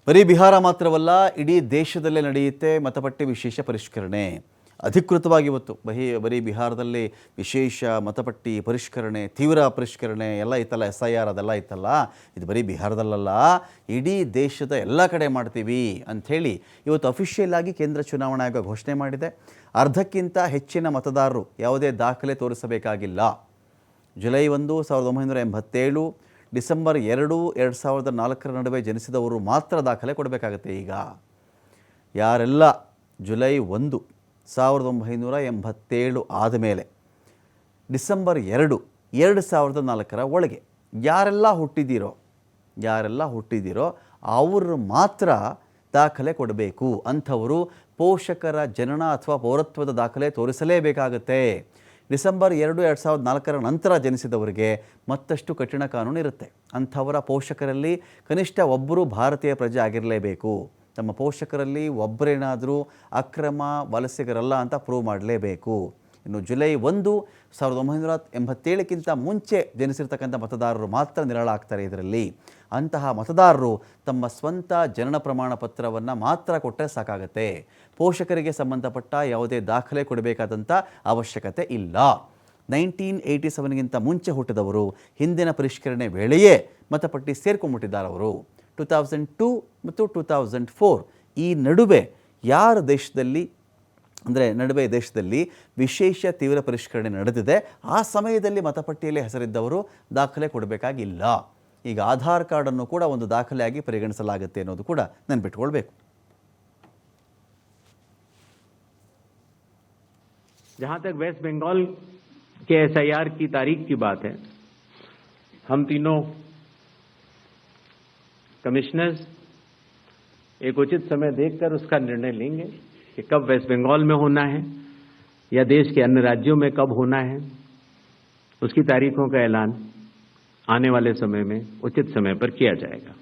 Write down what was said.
ಬರೀ ಬಿಹಾರ ಮಾತ್ರವಲ್ಲ, ಇಡೀ ದೇಶದಲ್ಲೇ ನಡೆಯುತ್ತೆ ಮತಪಟ್ಟಿ ವಿಶೇಷ ಪರಿಷ್ಕರಣೆ. ಅಧಿಕೃತವಾಗಿ ಇವತ್ತು ಬರೀ ಬಿಹಾರದಲ್ಲಿ ವಿಶೇಷ ಮತಪಟ್ಟಿ ಪರಿಷ್ಕರಣೆ, ತೀವ್ರ ಪರಿಷ್ಕರಣೆ ಎಲ್ಲ ಇತ್ತಲ್ಲ, SIR ಅದೆಲ್ಲ ಇತ್ತಲ್ಲ, ಇದು ಬರೀ ಬಿಹಾರದಲ್ಲ, ಇಡೀ ದೇಶದ ಎಲ್ಲ ಕಡೆ ಮಾಡ್ತೀವಿ ಅಂಥೇಳಿ ಇವತ್ತು ಅಫಿಷಿಯಲ್ ಆಗಿ ಕೇಂದ್ರ ಚುನಾವಣಾ ಆಯೋಗ ಘೋಷಣೆ ಮಾಡಿದೆ. ಅರ್ಧಕ್ಕಿಂತ ಹೆಚ್ಚಿನ ಮತದಾರರು ಯಾವುದೇ ದಾಖಲೆ ತೋರಿಸಬೇಕಾಗಿಲ್ಲ. ಜುಲೈ 1, 1987, ಡಿಸೆಂಬರ್ 2, 2004 ನಡುವೆ ಜನಿಸಿದವರು ಮಾತ್ರ ದಾಖಲೆ ಕೊಡಬೇಕಾಗತ್ತೆ. ಈಗ ಯಾರೆಲ್ಲ ಜುಲೈ 1, 1987 ಆದಮೇಲೆ ಡಿಸೆಂಬರ್ 2, 2004 ಒಳಗೆ ಯಾರೆಲ್ಲ ಹುಟ್ಟಿದ್ದೀರೋ ಅವರು ಮಾತ್ರ ದಾಖಲೆ ಕೊಡಬೇಕು. ಅಂಥವರು ಪೋಷಕರ ಜನನ ಅಥವಾ ಪೌರತ್ವದ ದಾಖಲೆ ತೋರಿಸಲೇಬೇಕಾಗತ್ತೆ. ಡಿಸೆಂಬರ್ 2, 2004 ನಂತರ ಜನಿಸಿದವರಿಗೆ ಮತ್ತಷ್ಟು ಕಠಿಣ ಕಾನೂನು ಇರುತ್ತೆ. ಅಂಥವರ ಪೋಷಕರಲ್ಲಿ ಕನಿಷ್ಠ ಒಬ್ಬರು ಭಾರತೀಯ ಪ್ರಜೆ ಆಗಿರಲೇಬೇಕು. ತಮ್ಮ ಪೋಷಕರಲ್ಲಿ ಒಬ್ಬರೇನಾದರೂ ಅಕ್ರಮ ವಲಸಿಗರಲ್ಲ ಅಂತ ಪ್ರೂವ್ ಮಾಡಲೇಬೇಕು. ಇನ್ನು ಜುಲೈ 1, 1987ಕ್ಕಿಂತ ಮುಂಚೆ ಜನಿಸಿರ್ತಕ್ಕಂಥ ಮತದಾರರು ಮಾತ್ರ ನಿರಾಳಾಗ್ತಾರೆ. ಇದರಲ್ಲಿ ಅಂತಹ ಮತದಾರರು ತಮ್ಮ ಸ್ವಂತ ಜನನ ಪ್ರಮಾಣ ಪತ್ರವನ್ನು ಮಾತ್ರ ಕೊಟ್ಟರೆ ಸಾಕಾಗತ್ತೆ. ಪೋಷಕರಿಗೆ ಸಂಬಂಧಪಟ್ಟ ಯಾವುದೇ ದಾಖಲೆ ಕೊಡಬೇಕಾದಂಥ ಅವಶ್ಯಕತೆ ಇಲ್ಲ. 1987ಗಿಂತ ಮುಂಚೆ ಹುಟ್ಟಿದವರು ಹಿಂದಿನ ಪರಿಷ್ಕರಣೆ ವೇಳೆಯೇ ಮತಪಟ್ಟಿ ಸೇರ್ಕೊಂಡ್ಬಿಟ್ಟಿದ್ದಾರೆ. ಅವರು 2002 ಮತ್ತು 2004 ಈ ನಡುವೆ ದೇಶದಲ್ಲಿ ವಿಶೇಷ ತೀವ್ರ ಪರಿಷ್ಕರಣೆ ನಡೆದಿದೆ. ಆ ಸಮಯದಲ್ಲಿ ಮತಪಟ್ಟಿಯಲ್ಲಿ ಹೆಸರಿದ್ದವರು ದಾಖಲೆ ಕೊಡಬೇಕಾಗಿಲ್ಲ. ಈಗ ಆಧಾರ್ ಕಾರ್ಡನ್ನು ಕೂಡ ಒಂದು ದಾಖಲೆಯಾಗಿ ಪರಿಗಣಿಸಲಾಗುತ್ತೆ ಅನ್ನೋದು ಕೂಡ ನೆನಪಿಟ್ಕೊಳ್ಬೇಕು. जहां तक वेस्ट बंगाल के SIR की तारीख की बात है, हम तीनों कमिश्नर्स एक उचित समय देखकर उसका निर्णय लेंगे कि कब वेस्ट बंगाल में होना है या देश के अन्य राज्यों में कब होना है. उसकी तारीखों का ऐलान आने वाले समय में उचित समय पर किया जाएगा.